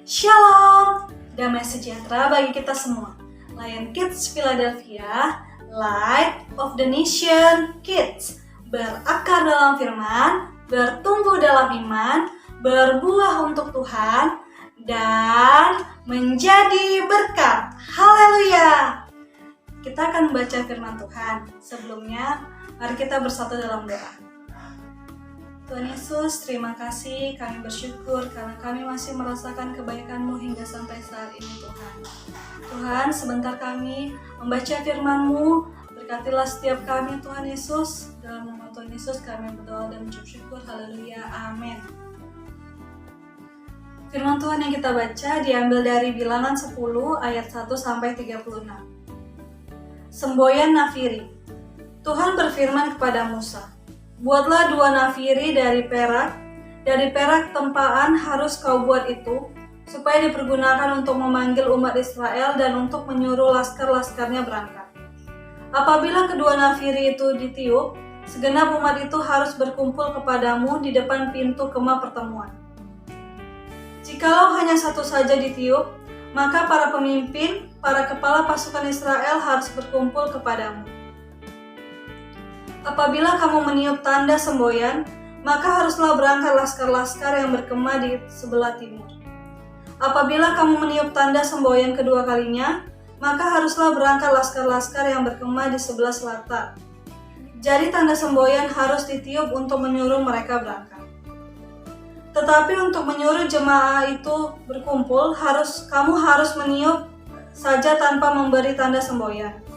Shalom, damai sejahtera bagi kita semua. Lion Kids Philadelphia, Light of the Nation Kids, berakar dalam firman, bertumbuh dalam iman, berbuah untuk Tuhan, dan menjadi berkat. Haleluya! Kita akan membaca firman Tuhan. Sebelumnya, mari kita bersatu dalam doa. Tuhan Yesus, terima kasih, kami bersyukur karena kami masih merasakan kebaikan-Mu hingga sampai saat ini Tuhan. Tuhan, sebentar kami membaca firman-Mu, berkatilah setiap kami Tuhan Yesus. Dalam nama Tuhan Yesus kami berdoa dan mengucap syukur, haleluya, amin. Firman Tuhan yang kita baca diambil dari Bilangan 10 ayat 1-36. Semboyan Nafiri. Tuhan berfirman kepada Musa, buatlah 2 nafiri dari perak tempaan harus kau buat itu, supaya dipergunakan untuk memanggil umat Israel dan untuk menyuruh laskar-laskarnya berangkat. Apabila kedua nafiri itu ditiup, segenap umat itu harus berkumpul kepadamu di depan pintu kemah pertemuan. Jikalau hanya satu saja ditiup, maka para pemimpin, para kepala pasukan Israel harus berkumpul kepadamu. Apabila kamu meniup tanda semboyan, maka haruslah berangkat laskar-laskar yang berkemah di sebelah timur. Apabila kamu meniup tanda semboyan kedua kalinya, maka haruslah berangkat laskar-laskar yang berkemah di sebelah selatan. Jadi tanda semboyan harus ditiup untuk menyuruh mereka berangkat. Tetapi untuk menyuruh jemaah itu berkumpul, kamu harus meniup saja tanpa memberi tanda semboyan.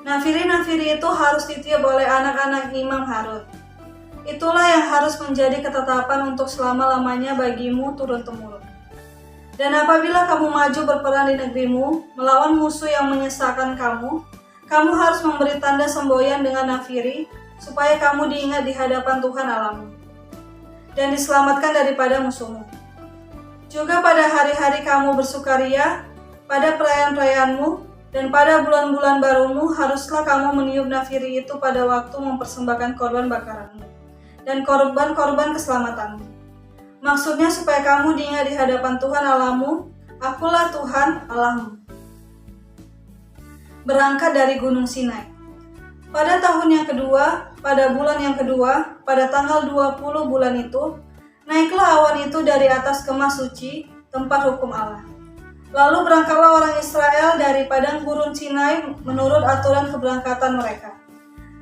Nafiri-nafiri itu harus ditiup oleh anak-anak Imam Harun. Itulah yang harus menjadi ketetapan untuk selama-lamanya bagimu turun-temurun. Dan apabila kamu maju berperang di negerimu, melawan musuh yang menyesakan kamu harus memberi tanda semboyan dengan nafiri, supaya kamu diingat di hadapan Tuhan Allahmu, dan diselamatkan daripada musuhmu. Juga pada hari-hari kamu bersukaria, pada perayaan-perayaanmu, dan pada bulan-bulan barumu haruslah kamu meniup nafiri itu pada waktu mempersembahkan korban bakaranmu dan korban-korban keselamatanmu. Maksudnya supaya kamu diingat di hadapan Tuhan Allahmu, akulah Tuhan Allahmu. Berangkat dari Gunung Sinai. Pada tahun yang kedua, pada bulan yang kedua, pada tanggal 20 bulan itu, naiklah awan itu dari atas kemah suci, tempat hukum Allah. Lalu berangkatlah orang Israel dari padang gurun Sinai menurut aturan keberangkatan mereka.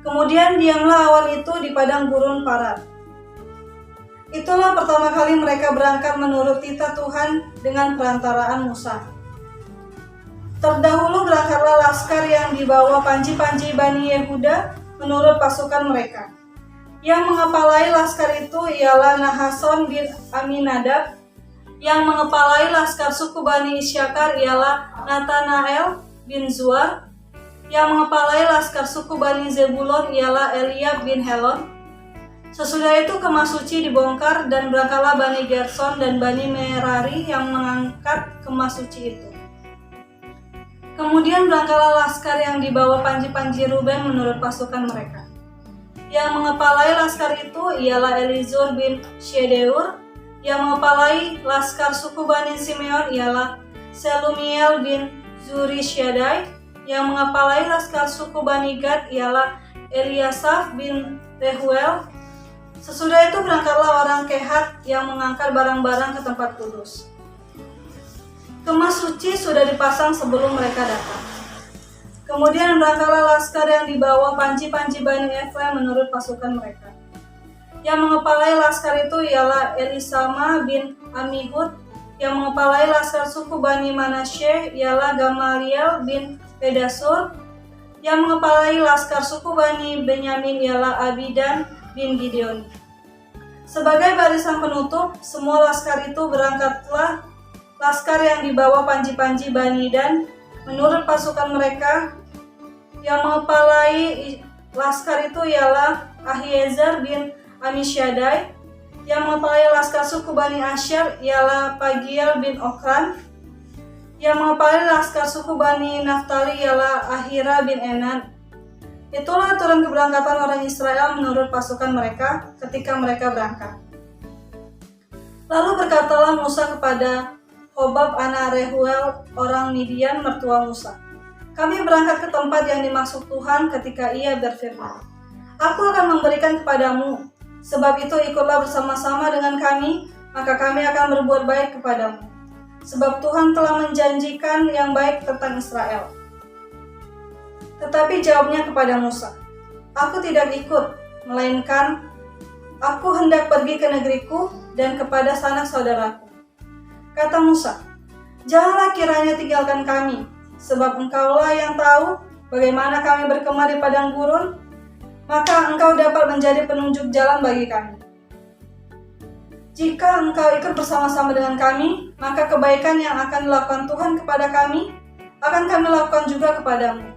Kemudian diamlah awan itu di padang gurun Paran. Itulah pertama kali mereka berangkat menurut titah Tuhan dengan perantaraan Musa. Terdahulu berangkatlah laskar yang dibawa panji-panji Bani Yehuda menurut pasukan mereka. Yang mengepalai laskar itu ialah Nahason bin Aminadab. Yang mengepalai laskar suku Bani Isyakar ialah Nathanael bin Zuar. Yang mengepalai laskar suku Bani Zebulon ialah Eliab bin Helon. Sesudah itu kemah suci dibongkar dan berangkatlah Bani Gerson dan Bani Merari yang mengangkat kemah suci itu. Kemudian berangkatlah laskar yang dibawa panji-panji Ruben menurut pasukan mereka. Yang mengepalai laskar itu ialah Elizur bin Shedeur. Yang mengepalai laskar suku Bani Simeon ialah Selumiel bin Zurishaddai. Yang mengepalai laskar suku Bani Gad ialah Eliasaf bin Rehuel. Sesudah itu berangkatlah orang Kehat yang mengangkat barang-barang ke tempat kudus. Kemah suci sudah dipasang sebelum mereka datang. Kemudian berangkatlah laskar yang dibawa panji-panji Bani Efraim menurut pasukan mereka. Yang mengepalai laskar itu ialah Elisama bin Amihud. Yang mengepalai laskar suku Bani Manasye ialah Gamaliel bin Pedasur. Yang mengepalai laskar suku Bani Benyamin ialah Abidan bin Gideon. Sebagai barisan penutup, semua laskar itu berangkatlah laskar yang dibawa panji-panji Bani Dan menurut pasukan mereka. Yang mengepalai laskar itu ialah Ahiezer bin Amisyaddai. Yang mengepalai laskar suku Bani Asher ialah Pagiel bin Okran. Yang mengepalai laskar suku Bani Naftali ialah Ahira bin Enan. Itulah aturan keberangkatan orang Israel menurut pasukan mereka ketika mereka berangkat. Lalu berkatalah Musa kepada Hobab anak Rehuel orang Midian mertua Musa. Kami berangkat ke tempat yang dimaksud Tuhan ketika ia berfirman, Aku akan memberikan kepadamu, sebab itu ikutlah bersama-sama dengan kami, maka kami akan berbuat baik kepadamu. Sebab Tuhan telah menjanjikan yang baik tentang Israel. Tetapi jawabnya kepada Musa, Aku tidak ikut, melainkan aku hendak pergi ke negeriku dan kepada sanak saudaraku. Kata Musa, Janganlah kiranya tinggalkan kami, sebab engkaulah yang tahu bagaimana kami berkemah di padang gurun, maka engkau dapat menjadi penunjuk jalan bagi kami. Jika engkau ikut bersama-sama dengan kami, maka kebaikan yang akan dilakukan Tuhan kepada kami, akan kami lakukan juga kepadamu.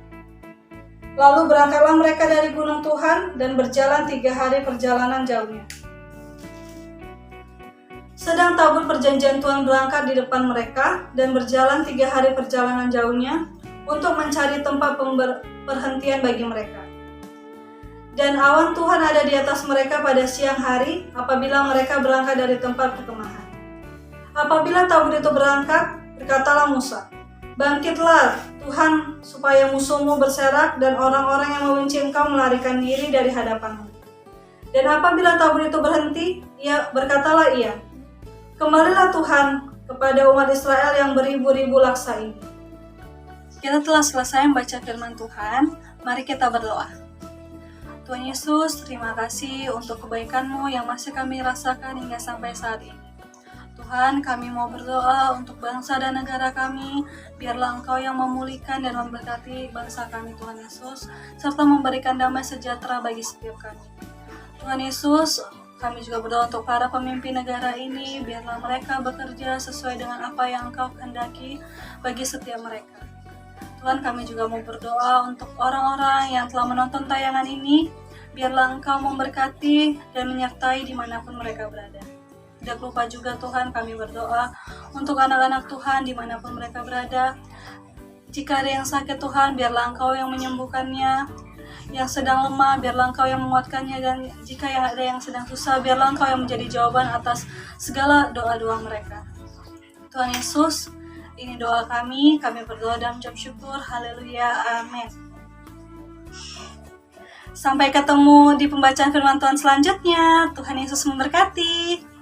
Lalu berangkatlah mereka dari gunung Tuhan dan berjalan 3 hari perjalanan jauhnya. Sedang tabur perjanjian Tuhan berangkat di depan mereka dan berjalan 3 hari perjalanan jauhnya untuk mencari tempat perhentian bagi mereka. Dan awan Tuhan ada di atas mereka pada siang hari apabila mereka berangkat dari tempat perkemahan. Apabila tabur itu berangkat, berkatalah Musa, Bangkitlah Tuhan supaya musuhmu berserak dan orang-orang yang membenci engkau melarikan diri dari hadapanmu. Dan apabila tabur itu berhenti, berkatalah ia, Kembalilah Tuhan kepada umat Israel yang beribu-ribu laksa ini. Kita telah selesai membaca firman Tuhan, mari kita berdoa. Tuhan Yesus, terima kasih untuk kebaikan-Mu yang masih kami rasakan hingga sampai saat ini. Tuhan, kami mau berdoa untuk bangsa dan negara kami, biarlah Engkau yang memulihkan dan memberkati bangsa kami Tuhan Yesus, serta memberikan damai sejahtera bagi setiap kami. Tuhan Yesus, kami juga berdoa untuk para pemimpin negara ini, biarlah mereka bekerja sesuai dengan apa yang Engkau kehendaki bagi setiap mereka. Tuhan, kami juga mau berdoa untuk orang-orang yang telah menonton tayangan ini, biarlah Engkau memberkati dan menyertai dimanapun mereka berada. Tidak lupa juga Tuhan, kami berdoa untuk anak-anak Tuhan dimanapun mereka berada. Jika ada yang sakit Tuhan, biarlah Engkau yang menyembuhkannya. Yang sedang lemah, biarlah Engkau yang menguatkannya. Dan jika ada yang sedang susah, biarlah Engkau yang menjadi jawaban atas segala doa-doa mereka. Tuhan Yesus, ini doa kami berdoa dan mengucap syukur. Haleluya, amin. Sampai ketemu di pembacaan firman Tuhan selanjutnya. Tuhan Yesus memberkati.